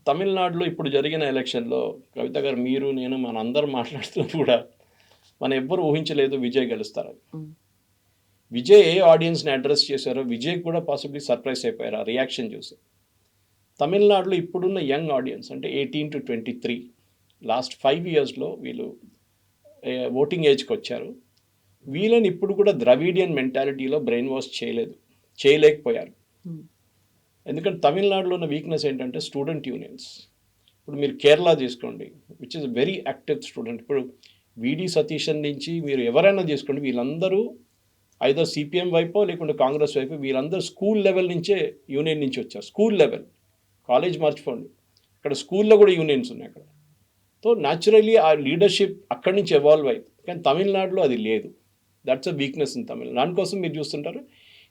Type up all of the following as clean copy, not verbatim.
తమిళనాడులో ఇప్పుడు జరిగిన ఎలక్షన్‌లో కవిత గారు, మీరు, నేను మనందరం మాట్లాడుతున్నప్పుడు కూడా మనం ఎవ్వరు ఊహించలేదు విజయ్ గెలుస్తారని. హ్మ్. విజయ్ ఏ ఆడియన్స్‌ని అడ్రెస్ చేశారో విజయ్ కూడా పాసిబ్లీ సర్ప్రైజ్ అయిపోయారు ఆ రియాక్షన్ చూసి. తమిళనాడులో ఇప్పుడున్న యంగ్ ఆడియన్స్ అంటే 18-23 లాస్ట్ 5 ఇయర్స్‌లో వీళ్ళు ఓటింగ్ ఏజ్‌కి వచ్చారు. వీళ్ళని ఇప్పుడు కూడా ద్రవిడియన్ మెంటాలిటీలో బ్రెయిన్ వాష్ చేయలేకపోయారు. హ్మ్. ఎందుకంటే తమిళనాడులో ఉన్న వీక్నెస్ ఏంటంటే స్టూడెంట్ యూనియన్స్. ఇప్పుడు మీరు కేరళ తీసుకోండి, which is very active student. ఇప్పుడు విడి సతీశన్ నుంచి మీరు ఎవరైనా తీసుకోండి, వీళ్ళందరూ ఐదర్ సిపిఎం వైపో లేకుంటే కాంగ్రెస్ వైపు, వీళ్ళందరూ స్కూల్ లెవెల్ నుంచే యూనియన్ నుంచి వచ్చారు. స్కూల్ లెవెల్, కాలేజ్ మర్చిపోండి, ఇక్కడ స్కూల్లో కూడా యూనియన్స్ ఉన్నాయి అక్కడ. సో న్యాచురలీ ఆ లీడర్షిప్ అక్కడి నుంచి ఎవాల్వ్ అయింది. కానీ తమిళనాడులో అది లేదు. దట్స్ అ వీక్నెస్ ఇన్ తమిళ. దానికోసం మీరు చూస్తుంటారు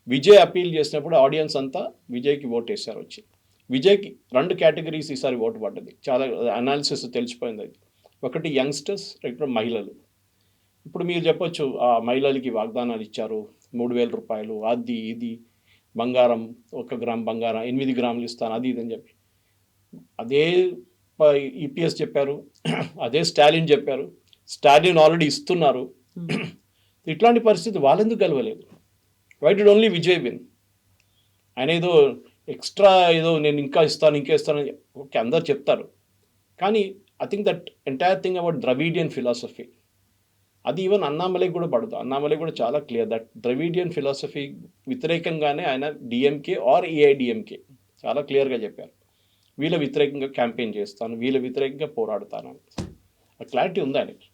విజయ్ అపీల్ చేసినప్పుడు ఆడియన్స్ అంతా విజయ్కి ఓట్ వేశారు వచ్చి. విజయ్కి 2 కేటగిరీస్ ఈసారి ఓటు పడ్డది. చాలా అనాలిసిస్ తెలిసిపోయింది అది. ఒకటి యంగ్స్టర్స్, ఇప్పుడు మహిళలు. ఇప్పుడు మీరు చెప్పొచ్చు ఆ మహిళలకి వాగ్దానాలు ఇచ్చారు, 3,000 రూపాయలు, అది ఇది, బంగారం 1 గ్రామ్ బంగారం 8 గ్రాములు ఇస్తాను, అది ఇది అని చెప్పి అదే ఈపీఎస్ చెప్పారు, అదే స్టాలిన్ చెప్పారు. స్టాలిన్ ఆల్రెడీ ఇస్తున్నారు. ఇట్లాంటి పరిస్థితి వాళ్ళెందుకు గెలవలేదు? Why did only Vijay win? ఆయన ఏదో ఎక్స్ట్రా ఏదో నేను ఇంకా ఇస్తాను ఓకే అందరు చెప్తారు, కానీ I think that entire thing about Dravidian philosophy అది ఈవెన్ అన్నామలై కూడా పడుతుంది. అన్నామలై కూడా చాలా క్లియర్ దట్ ద్రవిడియన్ ఫిలాసఫీ వ్యతిరేకంగానే ఆయన డిఎంకే ఆర్ ఏఐడిఎంకే చాలా క్లియర్గా చెప్పారు, వీళ్ళ వ్యతిరేకంగా క్యాంపెయిన్ చేస్తాను, వీళ్ళ వ్యతిరేకంగా పోరాడుతాను. ఆ క్లారిటీ ఉంది ఆయనకి.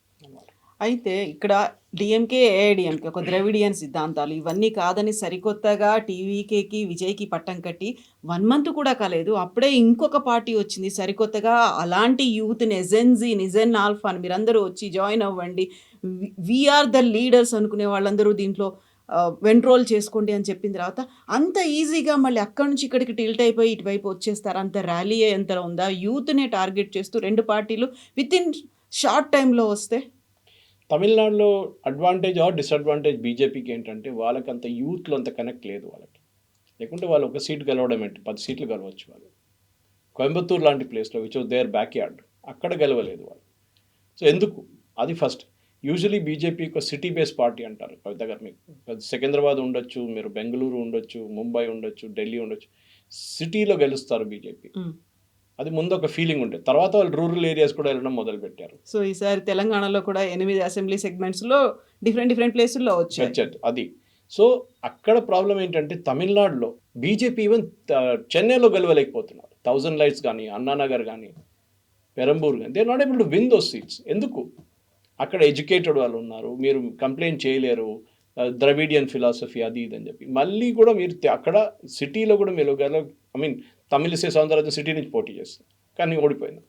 అయితే ఇక్కడ డిఎంకే, ఏఐడిఎంకే ఒక ద్రవిడియన్ సిద్ధాంతాలు ఇవన్నీ కాదని సరికొత్తగా టీవీకేకి, విజయ్కి పట్టం కట్టి 1 మంత్ కూడా కాలేదు, అప్పుడే ఇంకొక పార్టీ వచ్చింది సరికొత్తగా. అలాంటి యూత్ని ఎజెన్జీ, నిజెన్ ఆల్ఫా అని మీరందరూ వచ్చి జాయిన్ అవ్వండి, వీఆర్ ద లీడర్స్ అనుకునే వాళ్ళందరూ దీంట్లో వెంట్రోల్ చేసుకోండి అని చెప్పిన తర్వాత అంత ఈజీగా మళ్ళీ అక్కడి నుంచి ఇక్కడికి టిల్ట్ అయిపోయి ఇటువైపు వచ్చేస్తారు? అంత ర్యాలీ ఎంత ఉందా? యూత్నే టార్గెట్ చేస్తూ 2 పార్టీలు విత్ ఇన్ షార్ట్ టైంలో వస్తే? తమిళనాడులో అడ్వాంటేజ్ ఆర్ డిసడ్వాంటేజ్ బీజేపీకి ఏంటంటే వాళ్ళకి అంత యూత్లో అంత కనెక్ట్ లేదు వాళ్ళకి. లేకుంటే వాళ్ళు 1 సీట్ గెలవడం ఏంటి, 10 సీట్లు గెలవచ్చు వాళ్ళు. కోయంబత్తూరు లాంటి ప్లేస్లో which was there back yard, అక్కడ గెలవలేదు వాళ్ళు. సో ఎందుకు? అది ఫస్ట్. యూజువలీ బీజేపీ ఒక సిటీ బేస్ పార్టీ అంటారు కవిత గారు. మీకు సికింద్రాబాద్ ఉండొచ్చు, మీరు బెంగళూరు ఉండొచ్చు, ముంబై ఉండొచ్చు, ఢిల్లీ ఉండొచ్చు, సిటీలో గెలుస్తారు బీజేపీ. అది ముందు ఒక ఫీలింగ్ ఉండేది, తర్వాత వాళ్ళు రూరల్ ఏరియాస్ కూడా వెళ్ళడం మొదలుపెట్టారు. సో ఈసారి తెలంగాణలో కూడా 8 అసెంబ్లీ సెగ్మెంట్స్లో డిఫరెంట్ ప్లేసుల్లో వచ్చాయి అది. సో అక్కడ ప్రాబ్లం ఏంటంటే తమిళనాడులో బీజేపీ ఈవెన్ చెన్నైలో గెలవలేకపోతున్నారు. 1000 లైట్స్ కానీ, అన్నానగర్ కానీ, పెరంబూర్ కానీ, they are not able to win those seats. ఎందుకు? అక్కడ ఎడ్యుకేటెడ్ వాళ్ళు ఉన్నారు, మీరు కంప్లైంట్ చేయలేరు, ద్రవిడియన్ ఫిలాసఫీ అది ఇది అని చెప్పి. మళ్ళీ కూడా మీరు అక్కడ సిటీలో కూడా మీరు తమిళిసై సౌందరరాజన్ సిటీ నుంచి పోటీ చేస్తారు, కానీ ఓడిపోయింది.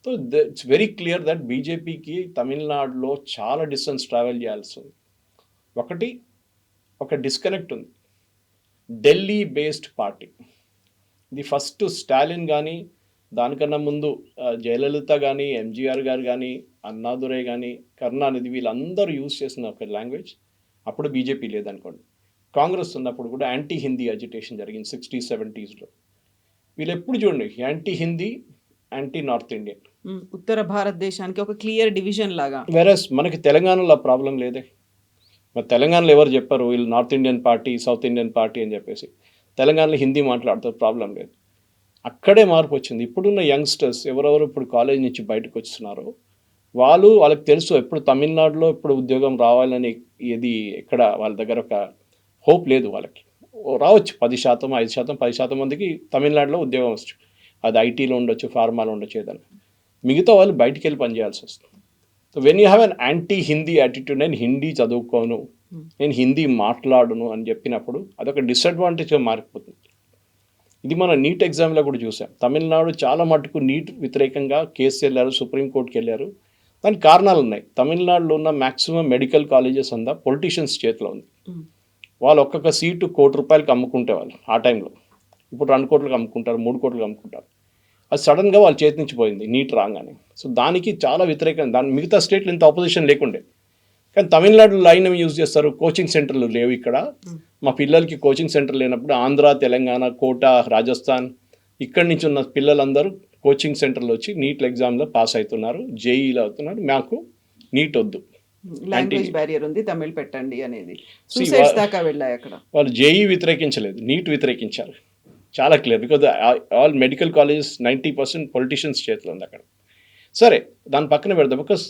So it's very clear that బీజేపీకి తమిళనాడులో చాలా డిస్టెన్స్ ట్రావెల్ చేయాల్సి ఉంది. ఒక డిస్కనెక్ట్ ఉంది. ఢిల్లీ బేస్డ్ పార్టీ ఇది ఫస్ట్ స్టాలిన్ కానీ, దానికన్నా ముందు జయలలిత కానీ, ఎంజీఆర్ గారు కానీ, అన్నాదురై కానీ, కరుణానిధి, వీళ్ళందరూ యూజ్ చేసిన ఒక లాంగ్వేజ్. అప్పుడు బీజేపీ లేదనుకోండి. కాంగ్రెస్ ఉన్నప్పుడు కూడా యాంటీ హిందీ అజిటేషన్ జరిగింది 60s, 70sలో. వీళ్ళు ఎప్పుడు చూడండి anti Hindi, anti north Indian, ఉత్తర భారతదేశానికి ఒక క్లియర్ డివిజన్ లాగా. వెరస్ మనకి తెలంగాణలో ఆ ప్రాబ్లం లేదే. మరి తెలంగాణలో ఎవరు చెప్పారు వీళ్ళు north Indian party, south Indian party అని చెప్పేసి? తెలంగాణలో హిందీ మాట్లాడుతారు, ప్రాబ్లం లేదు. అక్కడే మార్పు వచ్చింది. ఇప్పుడున్న యంగ్స్టర్స్ ఎవరెవరు ఇప్పుడు కాలేజ్ నుంచి బయటకు వస్తున్నారో వాళ్ళకి తెలుసు ఎప్పుడు తమిళనాడులో ఇప్పుడు ఉద్యోగం రావాలని ఇది ఎక్కడ వాళ్ళ దగ్గర ఒక హోప్ లేదు. వాళ్ళకి రావచ్చు 10%, 5%, 10% మందికి తమిళనాడులో ఉద్యోగం వచ్చు. అది ఐటీలో ఉండొచ్చు, ఫార్మాలో ఉండొచ్చు, ఏదైనా. మిగతా వాళ్ళు బయటికి వెళ్ళి పనిచేయాల్సి వస్తుంది. So when you have an anti Hindi attitude, నేను హిందీ చదువుకోను, నేను హిందీ మాట్లాడను అని చెప్పినప్పుడు అదొక డిసడ్వాంటేజ్గా మారిపోతుంది. ఇది మన నీట్ ఎగ్జామ్లో కూడా చూసాం. తమిళనాడు చాలా మటుకు నీట్ వ్యతిరేకంగా కేసు వెళ్ళారు, సుప్రీంకోర్టుకి వెళ్ళారు. దానికి కారణాలు ఉన్నాయి. తమిళనాడులో ఉన్న మ్యాక్సిమం మెడికల్ కాలేజెస్ అంతా పొలిటీషియన్స్ చేతిలో ఉంది. వాళ్ళు ఒక్కొక్క సీటు ₹1,00,00,000 అమ్ముకుంటే వాళ్ళు ఆ టైంలో, ఇప్పుడు 2 కోట్లకు అమ్ముకుంటారు, 3 కోట్లకు అమ్ముకుంటారు. అది సడన్గా వాళ్ళ చేతి నుంచి పోయింది నీట్ రాగానే. సో దానికి చాలా వ్యతిరేకంగా, దాని మిగతా స్టేట్లు ఇంత ఆపోజిషన్ లేకుండే. కానీ తమిళనాడు లైన్ యూజ్ చేస్తారు, కోచింగ్ సెంటర్లు లేవు ఇక్కడ, మా పిల్లలకి కోచింగ్ సెంటర్ లేనప్పుడు ఆంధ్ర, తెలంగాణ, కోటా, రాజస్థాన్ ఇక్కడి నుంచి ఉన్న పిల్లలందరూ కోచింగ్ సెంటర్లో వచ్చి నీట్ ఎగ్జామ్లో పాస్ అవుతున్నారు, జేఈలో అవుతున్నారు, మాకు నీట్ వద్దు. లాంగ్వేజ్ బ్యారియర్ ఉంది, తమిళ్ పెట్టండి అనేది See, సూసైడ్స్ దాకా వెళ్ళాయి అక్కడ. వాళ్ళు జేఈ వ్యతిరేకించలేదు, నీట్ వ్యతిరేకించారు. చాలా clear, because all medical colleges 90% politicians చేతిలో ఉంది అక్కడ. సరే, దాని పక్కన పెడదాం. బికాస్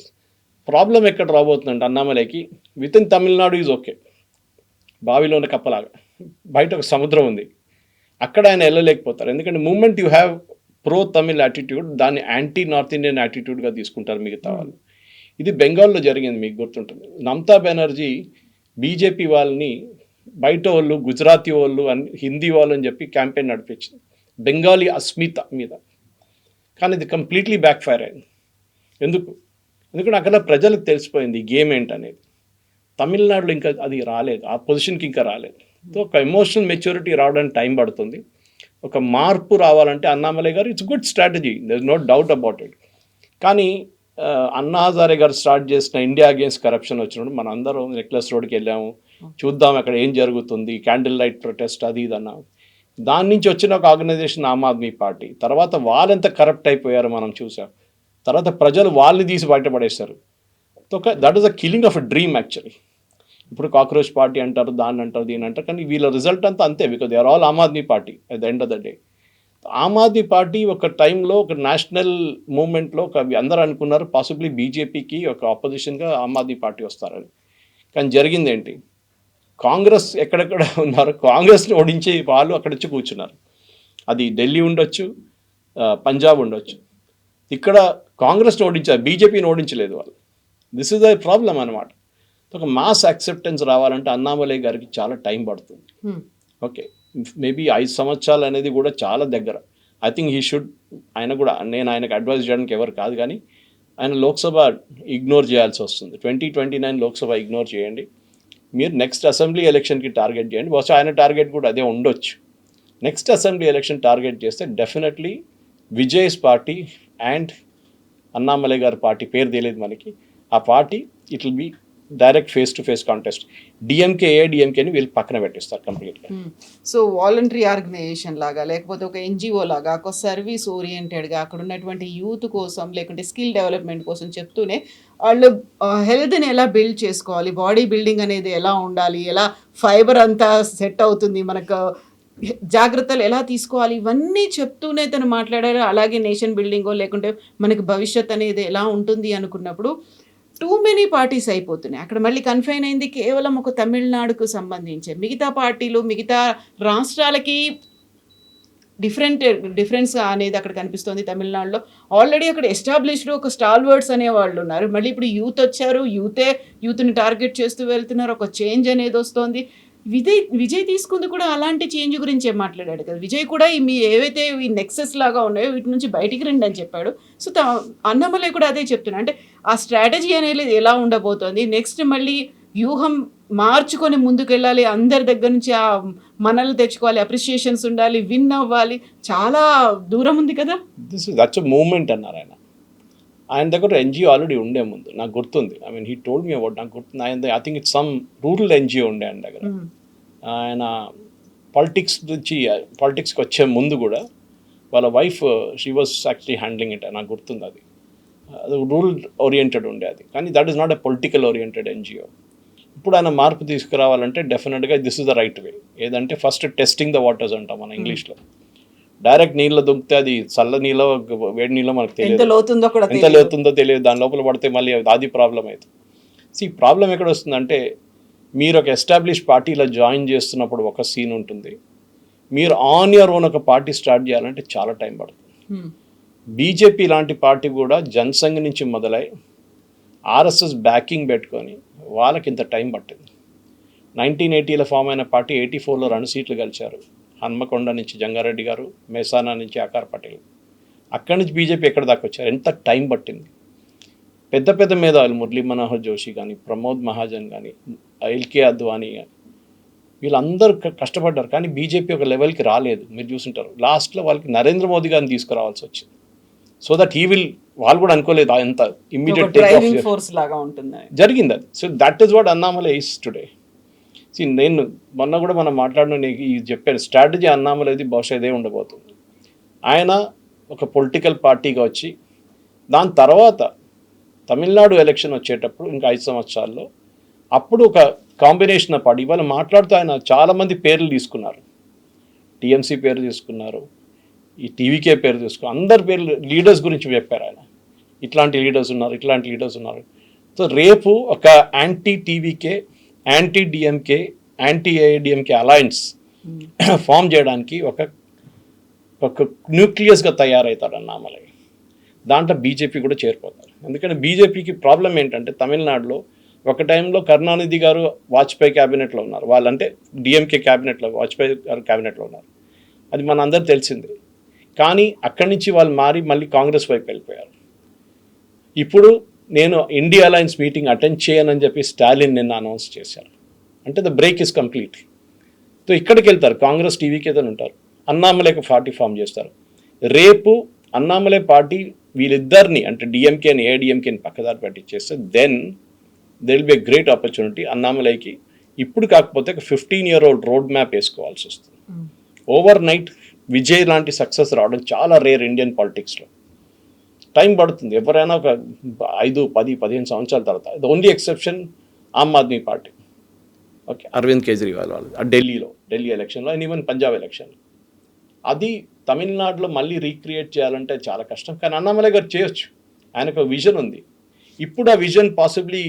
ప్రాబ్లం ఎక్కడ రాబోతుందంటే అన్నామలైకి with in Tamil Nadu is okay, బావిలోని కప్పలాగా. బయట ఒక సముద్రం ఉంది, అక్కడ ఆయన వెళ్ళలేకపోతారు. ఎందుకంటే moment you have pro Tamil attitude, దాన్ని యాంటీ నార్త్ ఇండియన్ యాటిట్యూడ్గా తీసుకుంటారు మిగతా వాళ్ళు. ఇది బెంగాల్లో జరిగింది, మీకు గుర్తుంటుంది. మమతా బెనర్జీ బీజేపీ వాళ్ళని బయట వాళ్ళు, గుజరాతీ వాళ్ళు, హిందీ వాళ్ళు అని చెప్పి క్యాంపెయిన్ నడిపించింది బెంగాలీ అస్మిత మీద. కానీ ఇది కంప్లీట్లీ బ్యాక్ ఫైర్ అయింది. ఎందుకంటే అక్కడ ప్రజలకు తెలిసిపోయింది ఈ గేమ్ ఏంటనేది. తమిళనాడులో ఇంకా అది రాలేదు, ఆ పొజిషన్కి ఇంకా రాలేదు. సో ఒక ఎమోషనల్ మెచ్యూరిటీ రావడానికి టైం పడుతుంది. ఒక మార్పు రావాలంటే Annamalai garu it's good strategy, there is no doubt about it. కానీ అన్నా హజారే గారు స్టార్ట్ చేసిన ఇండియా అగేన్స్ట్ కరప్షన్ వచ్చినప్పుడు మన అందరం నెక్లెస్ రోడ్కి వెళ్ళాము, చూద్దాం అక్కడ ఏం జరుగుతుంది, క్యాండిల్ లైట్ ప్రొటెస్ట్ అది ఇది అన్నాము. దాని నుంచి వచ్చిన ఒక ఆర్గనైజేషన్ ఆమ్ ఆద్మీ పార్టీ. తర్వాత వాళ్ళెంత కరప్ట్ అయిపోయారో మనం చూసాం. తర్వాత ప్రజలు వాళ్ళని తీసి బయటపడేశారు. That is a killing of a dream actually. ఇప్పుడు కాక్రోచ్ పార్టీ అంటారు, దాన్ని అంటారు, దీని అంటారు, కానీ వీళ్ళ రిజల్ట్ అంతా అంతే, because they are all Aam Aadmi Party at the end of the day. Aam Aadmi Party ఒక టైంలో ఒక నేషనల్ మూమెంట్లో అందరూ అనుకున్నారు పాసిబ్లీ బీజేపీకి ఒక ఆపోజిషన్గా ఆమ్ ఆద్మీ పార్టీ వస్తారని. కానీ జరిగింది ఏంటి, కాంగ్రెస్ ఎక్కడెక్కడ ఉన్నారు, కాంగ్రెస్ని ఓడించే వాళ్ళు అక్కడ వచ్చి కూర్చున్నారు. అది ఢిల్లీ ఉండొచ్చు, పంజాబ్ ఉండొచ్చు. ఇక్కడ కాంగ్రెస్ని ఓడించారు, బీజేపీని ఓడించలేదు వాళ్ళు. దిస్ ఇస్ ద ప్రాబ్లం అనమాట. ఒక మాస్ యాక్సెప్టెన్స్ రావాలంటే అన్నామలై గారికి చాలా టైం పడుతుంది. ఓకే, మేబీ 5 సంవత్సరాలు అనేది కూడా చాలా దగ్గర. ఐ థింక్ హీ షుడ్, ఆయన కూడా, నేను ఆయనకు అడ్వైజ్ చేయడానికి ఎవరు కాదు, కానీ ఆయన లోక్సభ ఇగ్నోర్ చేయాల్సి వస్తుంది. 2029 లోక్సభ ఇగ్నోర్ చేయండి, మీరు నెక్స్ట్ అసెంబ్లీ ఎలక్షన్కి టార్గెట్ చేయండి. బహుశా ఆయన టార్గెట్ కూడా అదే ఉండొచ్చు. నెక్స్ట్ అసెంబ్లీ ఎలక్షన్ టార్గెట్ చేస్తే definitely Vijay's party and Annamalai గారి పార్టీ, పేరు తెలియదు మనకి, ఆ party it will be direct face to face contest. డిఎంకేని వీళ్ళు పక్కన పెట్టిస్తారు కంప్లీట్గా. సో వాలంటరీ ఆర్గనైజేషన్ లాగా, లేకపోతే ఒక ఎన్జిఓ లాగా, ఒక సర్వీస్ ఓరియంటెడ్గా అక్కడ ఉన్నటువంటి యూత్ కోసం, లేకుంటే స్కిల్ డెవలప్మెంట్ కోసం చెప్తూనే వాళ్ళు హెల్త్ని ఎలా బిల్డ్ చేసుకోవాలి, బాడీ బిల్డింగ్ అనేది ఎలా ఉండాలి, ఎలా ఫైబర్ అంతా సెట్ అవుతుంది, మనకు జాగ్రత్తలు ఎలా తీసుకోవాలి, ఇవన్నీ చెప్తూనే తను మాట్లాడారు. అలాగే నేషన్ బిల్డింగో లేకుంటే మనకి భవిష్యత్ అనేది ఎలా ఉంటుంది అనుకున్నప్పుడు టూ మెనీ పార్టీస్ అయిపోతున్నాయి. అక్కడ మళ్ళీ కన్ఫైన్ అయింది కేవలం ఒక తమిళనాడుకు సంబంధించి. మిగతా పార్టీలు, మిగతా రాష్ట్రాలకి డిఫరెన్స్ అనేది అక్కడ కనిపిస్తుంది. తమిళనాడులో ఆల్రెడీ అక్కడ ఎస్టాబ్లిష్డ్ ఒక స్టాల్వర్డ్స్ అనే వాళ్ళు ఉన్నారు. మళ్ళీ ఇప్పుడు యూత్ వచ్చారు, యూత్ని టార్గెట్ చేస్తూ వెళ్తున్నారు. ఒక చేంజ్ అనేది వస్తుంది. విజయ్ తీసుకుంది కూడా అలాంటి చేంజ్ గురించే మాట్లాడాడు కదా. విజయ్ కూడా మీ ఏవైతే ఈ నెక్సెస్ లాగా ఉన్నాయో వీటి నుంచి బయటికి రండి అని చెప్పాడు. సో అన్నమలై కూడా అదే చెప్తున్నా, అంటే ఆ స్ట్రాటజీ అనేది ఎలా ఉండబోతోంది, నెక్స్ట్ మళ్ళీ వ్యూహం మార్చుకొని ముందుకెళ్ళాలి, అందరి దగ్గర నుంచి ఆ మనల్ని తెచ్చుకోవాలి, అప్రిషియేషన్స్ ఉండాలి, విన్ అవ్వాలి, చాలా దూరం ఉంది కదా. దట్స్ మూమెంట్ అన్నారు ఆయన దగ్గర ఎన్జిఓ ఆల్రెడీ ఉండే ముందు నాకు గుర్తుంది. I mean he told me about, నాకు గుర్తుంది ఆయన, I think it's some rural NGO ఉండే ఆయన దగ్గర. ఆయన పాలిటిక్స్కి వచ్చే ముందు కూడా వాళ్ళ wife she was actually handling it, నాకు గుర్తుంది. అది రూరల్ ఓరియంటెడ్ ఉండే అది, కానీ that is not a political oriented NGO. ఇప్పుడు ఆయన మార్పు తీసుకురావాలంటే డెఫినెట్గా this is the right way. ఏదంటే ఫస్ట్ టెస్టింగ్ ద వాటర్స్ అంటాం మన ఇంగ్లీష్లో. డైరెక్ట్ నీళ్ళ దుంకితే అది చల్ల నీళ్ళ వేడి నీళ్ళ మనకు తెలియదు, ఎంత లోతుందో తెలియదు, దాని లోపల పడితే మళ్ళీ అది ప్రాబ్లం అవుతుంది. ఈ ప్రాబ్లం ఎక్కడ వస్తుందంటే, మీరు ఒక ఎస్టాబ్లిష్ పార్టీలో జాయిన్ చేస్తున్నప్పుడు ఒక సీన్ ఉంటుంది, మీరు ఆన్ యువర్ ఓన్ ఒక పార్టీ స్టార్ట్ చేయాలంటే చాలా టైం పడుతుంది. బీజేపీ లాంటి పార్టీ కూడా జనసంఘ్ నుంచి మొదలై ఆర్ఎస్ఎస్ బ్యాకింగ్ పెట్టుకొని వాళ్ళకి ఇంత టైం పట్టింది. 1980లో ఫామ్ అయిన పార్టీ 84లో 2 సీట్లు గెలిచారు. హన్మకొండ నుంచి జంగారెడ్డి గారు, మేసానా నుంచి ఆకార్ పటేల్. అక్కడి నుంచి బీజేపీ ఎక్కడ దాకా వచ్చారు, ఎంత టైం పట్టింది. పెద్ద పెద్ద మేధావులు మురళీ మనోహర్ జోషి కానీ, ప్రమోద్ మహాజన్ కానీ, ఎల్కే అద్వానీ కానీ, వీళ్ళందరూ కష్టపడ్డారు. కానీ బీజేపీ ఒక లెవెల్కి రాలేదు. మీరు చూసుంటారు లాస్ట్లో వాళ్ళకి నరేంద్ర మోదీ గారిని తీసుకురావాల్సి వచ్చింది. సో దట్ హీ విల్, వాళ్ళు కూడా అనుకోలేదు ఎంత ఇమ్మీడియట్ జరిగింది అది. So that is what Annamalai is today. నేను మొన్న కూడా మనం మాట్లాడిన చెప్పాను స్ట్రాటజీ అన్నామలైది బహుశా ఇదే ఉండబోతుంది. ఆయన ఒక పొలిటికల్ పార్టీగా వచ్చి దాని తర్వాత తమిళనాడు ఎలక్షన్ వచ్చేటప్పుడు ఇంకా 5 సంవత్సరాల్లో అప్పుడు ఒక కాంబినేషన్ ఆఫ్ పార్టీ ఇవాళ మాట్లాడుతూ ఆయన చాలామంది పేర్లు తీసుకున్నారు. టీఎంసీ పేరు తీసుకున్నారు, ఈ టీవీకే పేరు తీసుకున్నారు, అందరి పేర్లు లీడర్స్ గురించి చెప్పారు ఆయన. ఇట్లాంటి లీడర్స్ ఉన్నారు, ఇట్లాంటి లీడర్స్ ఉన్నారు. సో రేపు ఒక anti TVK, anti DMK, anti AIADMK alliance form చేయడానికి ఒక న్యూక్లియస్గా తయారవుతాడు అన్నామలై. దాంట్లో బీజేపీ కూడా చేరిపోతారు. ఎందుకంటే బీజేపీకి ప్రాబ్లం ఏంటంటే తమిళనాడులో ఒక టైంలో కరుణానిధి గారు వాజ్పేయి క్యాబినెట్లో ఉన్నారు, వాళ్ళంటే డిఎంకే క్యాబినెట్లో, వాజ్పేయి గారు క్యాబినెట్లో ఉన్నారు. అది మన అందరూ తెలిసిందే. కానీ అక్కడి నుంచి వాళ్ళు మారి మళ్ళీ కాంగ్రెస్ వైపు వెళ్ళిపోయారు. ఇప్పుడు నేను ఇండియా అలయన్స్ మీటింగ్ అటెండ్ చేయనని చెప్పి స్టాలిన్ నిన్న అనౌన్స్ చేశారు. అంటే the break is complete. So ఇక్కడికి వెళ్తారు, కాంగ్రెస్ టీవీకి ఏదైనా ఉంటారు, అన్నామలైకి పార్టీ ఫామ్ చేస్తారు. రేపు అన్నామలై పార్టీ వీళ్ళిద్దరిని అంటే డిఎంకేని ఏఐడిఎంకేని పక్కదారి పట్టించేస్తే then there will be a great opportunity అన్నామలైకి. ఇప్పుడు కాకపోతే ఒక 15-year-old రోడ్ మ్యాప్ వేసుకోవాల్సి వస్తుంది. ఓవర్ నైట్ విజయ్ లాంటి సక్సెస్ రావడం చాలా రేర్ ఇండియన్ పాలిటిక్స్లో. టైం పడుతుంది. ఎవరైనా ఒక 5, 10, 15 సంవత్సరాల తర్వాత. The only exception Aam Aadmi Party, okay, Arvind Kejriwal వాళ్ళు ఢిల్లీ ఎలక్షన్లో అండ్ ఈవెన్ పంజాబ్ ఎలక్షన్లో. అది తమిళనాడులో మళ్ళీ రీక్రియేట్ చేయాలంటే చాలా కష్టం. కానీ అన్నామలై గారు చేయొచ్చు, ఆయనకు ఒక విజన్ ఉంది. ఇప్పుడు ఆ విజన్ పాసిబ్లీ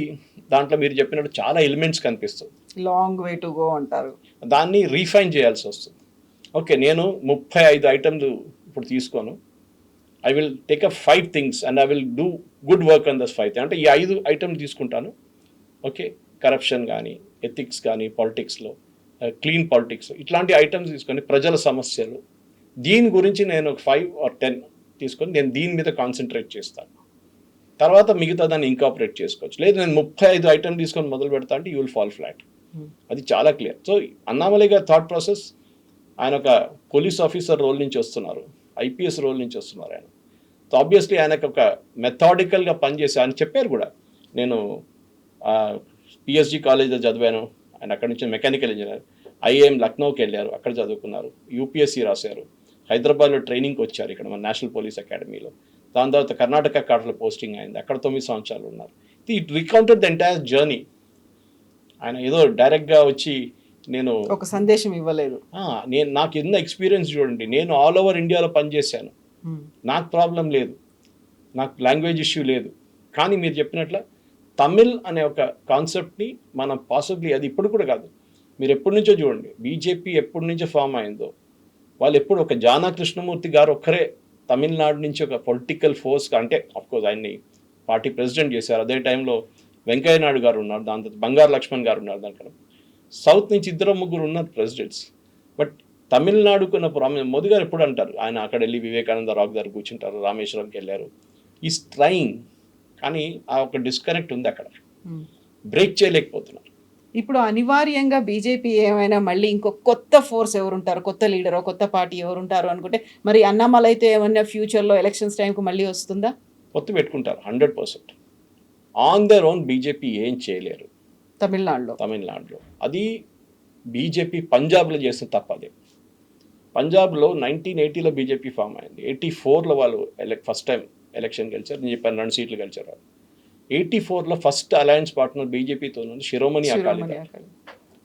దాంట్లో మీరు చెప్పినట్టు చాలా ఎలిమెంట్స్ కనిపిస్తుంది. లాంగ్ వే టు గో అంటారు. దాన్ని రీఫైన్ చేయాల్సి వస్తుంది. ఓకే, నేను 35 ఐటమ్లు ఇప్పుడు తీసుకోను. I will take up 5 things and I will do good work on thus 5 things. అంటే ఈ 5 ఐటమ్లు తీసుకుంటాను. ఓకే, కరప్షన్ కానీ, ఎథిక్స్ కానీ, పాలిటిక్స్లో క్లీన్ పాలిటిక్స్, ఇట్లాంటి ఐటమ్స్ తీసుకొని ప్రజల సమస్యలు, దీని గురించి నేను ఒక 5 or 10 తీసుకొని నేను దీని మీద కాన్సన్ట్రేట్ చేస్తాను. తర్వాత మిగతా దాన్ని ఇంకాపరేట్ చేసుకోవచ్చు. లేదు నేను 35 ఐటమ్ తీసుకొని మొదలు పెడతా అంటే యూ విల్ ఫాల్ ఫ్లాట్. అది చాలా క్లియర్. సో అన్నామలై గారి థాట్ ప్రాసెస్, ఆయన ఒక పోలీస్ ఆఫీసర్ రోల్ నుంచి వస్తున్నారు, ఐపీఎస్ రోల్ నుంచి వస్తున్నారు ఆయన. సో ఆబ్వియస్లీ ఆయనకు ఒక మెథాడికల్గా పనిచేసి ఆయన చెప్పారు కూడా, నేను పిఎస్జి కాలేజ్లో చదివాను, ఆయన అక్కడి నుంచి మెకానికల్ ఇంజనీర్, ఐఏఎం లక్నోకి వెళ్ళారు, అక్కడ చదువుకున్నారు, యూపీఎస్సీ రాశారు, హైదరాబాద్లో ట్రైనింగ్కి వచ్చారు ఇక్కడ మన నేషనల్ పోలీస్ అకాడమీలో. దాని తర్వాత కర్ణాటక కాడలో పోస్టింగ్ అయింది, అక్కడ 9 సంవత్సరాలు ఉన్నారు. It recounted the entire journey. ఆయన ఏదో డైరెక్ట్గా వచ్చి నేను ఒక సందేశం ఇవ్వలేదు. నాకు ఎన్న ఎక్స్పీరియన్స్ చూడండి, నేను ఆల్ ఓవర్ ఇండియాలో పనిచేశాను, నాకు ప్రాబ్లం లేదు, నాకు లాంగ్వేజ్ ఇష్యూ లేదు. కానీ మీరు చెప్పినట్ల తమిళ్ అనే ఒక కాన్సెప్ట్ని మనం పాసిబ్లీ, అది ఇప్పుడు కూడా కాదు, మీరు ఎప్పటి నుంచో చూడండి, బీజేపీ ఎప్పటి నుంచో ఫామ్ అయిందో, వాళ్ళు ఎప్పుడు ఒక జానా కృష్ణమూర్తి గారు ఒక్కరే తమిళనాడు నుంచి ఒక పొలిటికల్ ఫోర్స్గా, అంటే అఫ్కోర్స్ ఆయన్ని పార్టీ ప్రెసిడెంట్ చేశారు, అదే టైంలో వెంకయ్య నాయుడు గారు ఉన్నారు, దాని తర్వాత బంగారు లక్ష్మణ్ గారు ఉన్నారు, దాంట్లో సౌత్ నుంచి 2-3 ఉన్నారు ప్రెసిడెంట్స్. బట్ తమిళనాడుకున్న ప్రాబ్లం, మోదీ గారు ఎప్పుడు అంటారు, ఆయన అక్కడ వెళ్ళి వివేకానంద రాక్ దగ్గర కూర్చుంటారు, రామేశ్వరంకి వెళ్ళారు, ఈ ట్రైయింగ్, కానీ ఆ ఒక డిస్కనెక్ట్ ఉంది అక్కడ, బ్రేక్ చేయలేకపోతున్నారు. ఇప్పుడు అనివార్యంగా బీజేపీ ఏమైనా మళ్ళీ ఇంకో కొత్త ఫోర్స్ ఎవరుంటారు, కొత్త లీడరో కొత్త పార్టీ ఎవరుంటారు అనుకుంటే మరి అన్నామలై అయితే ఏమన్నా ఫ్యూచర్లో ఎలక్షన్స్ టైంకి మళ్ళీ వస్తుందా? పొత్తు పెట్టుకుంటారు 100%. ఆన్ దర్ ఓన్ బీజేపీ ఏం చేయలేరు తమిళనాడులో. అది బీజేపీ పంజాబ్లో చేసిన తప్పదే. పంజాబ్లో 1980లో బీజేపీ ఫామ్ అయింది, 84లో వాళ్ళు ఫస్ట్ టైం ఎలక్షన్ గెలిచారు, నేను చెప్పాను 2 సీట్లు గెలిచారు వాళ్ళు. 84లో ఫస్ట్ అలయన్స్ పార్ట్నర్ బీజేపీతో ఉంది శిరోమణి అకాలీ దళ్,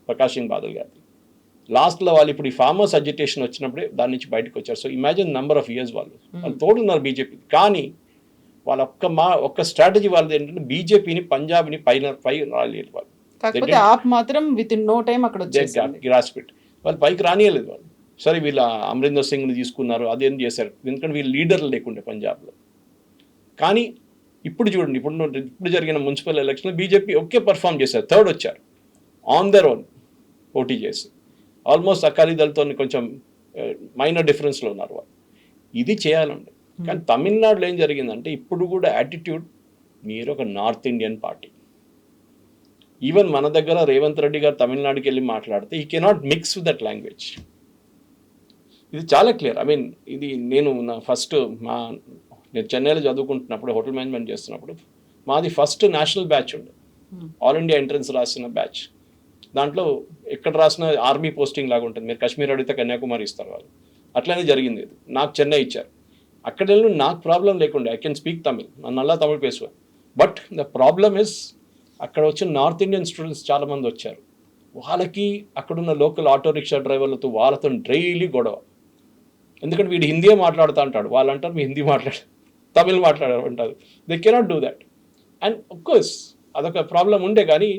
ప్రకాష్ సింగ్ బాదల్ గారి. లాస్ట్లో వాళ్ళు ఇప్పుడు ఈ ఫార్మర్స్ అజిటేషన్ వచ్చినప్పుడే దాని నుంచి బయటకు వచ్చారు. So imagine number of years వాళ్ళు తోడున్నారు బీజేపీ. కానీ వాళ్ళ ఒక్క స్ట్రాటజీ వాళ్ళది ఏంటంటే బీజేపీని పంజాబ్ని పై రాలేదు వాళ్ళు. కాకపోతే ఆప్ మాత్రం విత్ ఇన్ నో టైం అక్కడ గ్రాస్పిట్ వాళ్ళు పైకి రానియలేదు వాళ్ళు. సరే వీళ్ళ అమరీందర్ సింగ్ని తీసుకున్నారు, అదేం చేశారు, ఎందుకంటే వీళ్ళు లీడర్లు లేకుండే పంజాబ్లో. కానీ ఇప్పుడు చూడండి, ఇప్పుడు జరిగిన మున్సిపల్ ఎలక్షన్లో బీజేపీ ఒకే పర్ఫామ్ చేశారు, 3rd వచ్చారు ఆన్ దర్ ఓన్ పోటీ చేసి. ఆల్మోస్ట్ అకాలీ దళతో కొంచెం మైనర్ డిఫరెన్స్లో ఉన్నారు వాళ్ళు. ఇది చేయాలండి. కానీ తమిళనాడులో ఏం జరిగిందంటే ఇప్పుడు కూడా యాటిట్యూడ్, మీరు ఒక నార్త్ ఇండియన్ పార్టీ. ఈవెన్ మన దగ్గర రేవంత్ రెడ్డి గారు తమిళనాడుకి వెళ్ళి మాట్లాడితే ఈ cannot mix with that language. ఇది చాలా క్లియర్. ఐ మీన్ ఇది నేను చెన్నైలో చదువుకుంటున్నప్పుడు, హోటల్ మేనేజ్మెంట్ చేస్తున్నప్పుడు, మాది ఫస్ట్ నేషనల్ బ్యాచ్ ఉండే, ఆల్ ఇండియా ఎంట్రన్స్ రాసిన బ్యాచ్. దాంట్లో ఎక్కడ రాసిన ఆర్మీ పోస్టింగ్ లాగా ఉంటుంది, మీరు కాశ్మీర్ అడిగితే కన్యాకుమారి ఇస్తారు వాళ్ళు, అట్లనే జరిగింది. ఇది నాకు చెన్నై ఇచ్చారు. అక్కడ వెళ్ళి నాకు ప్రాబ్లం లేకుండే, ఐ కెన్ స్పీక్ తమిళ్, நான் நல்லா தமிழ் பேசுவேன். బట్ ద ప్రాబ్లమ్ ఇస్ అక్కడ వచ్చిన నార్త్ ఇండియన్ స్టూడెంట్స్ చాలామంది వచ్చారు. వాళ్ళకి అక్కడున్న లోకల్ ఆటో రిక్షా డ్రైవర్లతో వాళ్ళతో డైలీ గొడవ. ఎందుకంటే వీడు హిందీయే మాట్లాడుతూ అంటాడు, వాళ్ళు అంటారు మీ హిందీ తమిళ్ మాట్లాడారు అంటారు. They cannot do that. And of course అదొక ప్రాబ్లం ఉండే, కానీ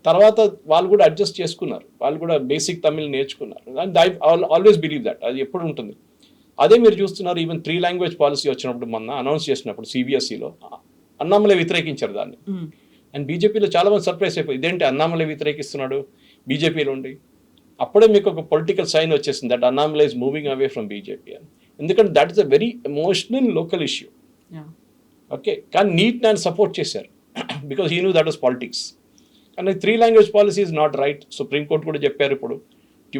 తర్వాత వాళ్ళు కూడా అడ్జస్ట్ చేసుకున్నారు, వాళ్ళు కూడా బేసిక్ తమిళ్ నేర్చుకున్నారు. And I always believe that అది ఎప్పుడు ఉంటుంది. అదే మీరు చూస్తున్నారు, ఈవెన్ 3 లాంగ్వేజ్ పాలసీ వచ్చినప్పుడు మొన్న అనౌన్స్ చేసినప్పుడు సిబిఎస్ఈలో అన్నామలై వ్యతిరేకించారు దాన్ని. అండ్ బీజేపీలో చాలామంది సర్ప్రైజ్ అయిపోయి ఇదేంటి అన్నామలై వ్యతిరేకిస్తున్నాడు బీజేపీలో ఉండి. అప్పుడే మీకు ఒక పొలిటికల్ సైన్ వచ్చేసింది that Annamalai is moving away from BJP అని. ఎందుకంటే that is a very emotional local issue. Okay, కానీ నీట్ నేను సపోర్ట్ చేశారు because he knew that was politics. కానీ 3 language policy is not right. Supreme court కూడా చెప్పారు ఇప్పుడు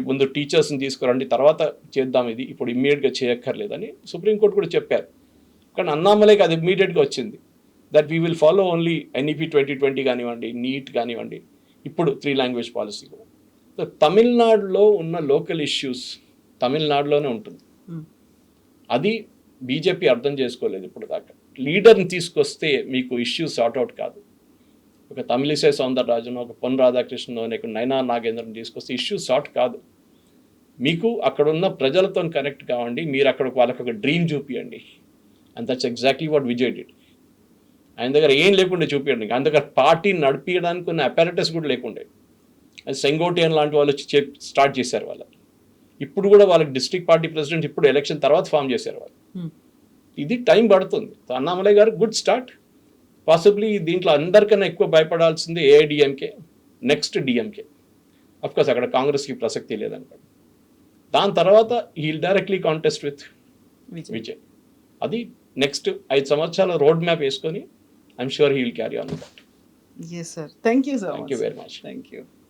ముందు టీచర్స్ని తీసుకురండి తర్వాత చేద్దాం, ఇది ఇప్పుడు ఇమ్మీడియట్గా చేయక్కర్లేదని సుప్రీంకోర్టు కూడా చెప్పారు. కానీ అన్నామలైకి అది ఇమ్మీడియట్గా వచ్చింది that we will follow only NEP 2020 కానివ్వండి, నీట్ కానివ్వండి, ఇప్పుడు 3 లాంగ్వేజ్ పాలసీ కూడా. సో తమిళనాడులో ఉన్న లోకల్ ఇష్యూస్ తమిళనాడులోనే ఉంటుంది. అది బీజేపీ అర్థం చేసుకోలేదు ఇప్పుడు దాకా. లీడర్ని తీసుకొస్తే మీకు ఇష్యూస్ సార్ట్అవుట్ కాదు. ఒక తమిళిసై సౌందరరాజన్, ఒక పొన్ రాధాకృష్ణన్, ఒక నైనా నాగేంద్రన్ తీసుకొస్తే ఇష్యూస్ సార్ట్ కాదు. మీకు అక్కడ ఉన్న ప్రజలతో కనెక్ట్ కావండి, మీరు అక్కడ వాళ్ళకి ఒక డ్రీమ్ చూపియండి. And that's exactly what Vijay did. ఆయన దగ్గర ఏం లేకుండే చూపించండి, ఆయన దగ్గర పార్టీ నడిపించడానికి ఉన్న అపారటస్ కూడా లేకుండే. అది సెంగోటియన్ లాంటి వాళ్ళు వచ్చి స్టార్ట్ చేశారు వాళ్ళకి. ఇప్పుడు కూడా వాళ్ళకి డిస్ట్రిక్ట్ పార్టీ ప్రెసిడెంట్ ఇప్పుడు ఎలక్షన్ తర్వాత ఫామ్ చేశారు వాళ్ళు. ఇది టైం పడుతుంది. అన్నామలై గారు గుడ్ స్టార్ట్. పాసిబ్లీ దీంట్లో అందరికన్నా ఎక్కువ భయపడాల్సింది ఏఐడిఎంకే, నెక్స్ట్ డిఎంకే. అఫ్కోర్స్ అక్కడ కాంగ్రెస్కి ప్రసక్తి లేదనుకోండి. దాని తర్వాత he'll directly contest with Vijay. అది నెక్స్ట్ 5 సంవత్సరాల రోడ్ మ్యాప్ వేసుకొని I'm sure he will carry on with that. Yes, sir. Thank you so much. Thank you very much. Thank you.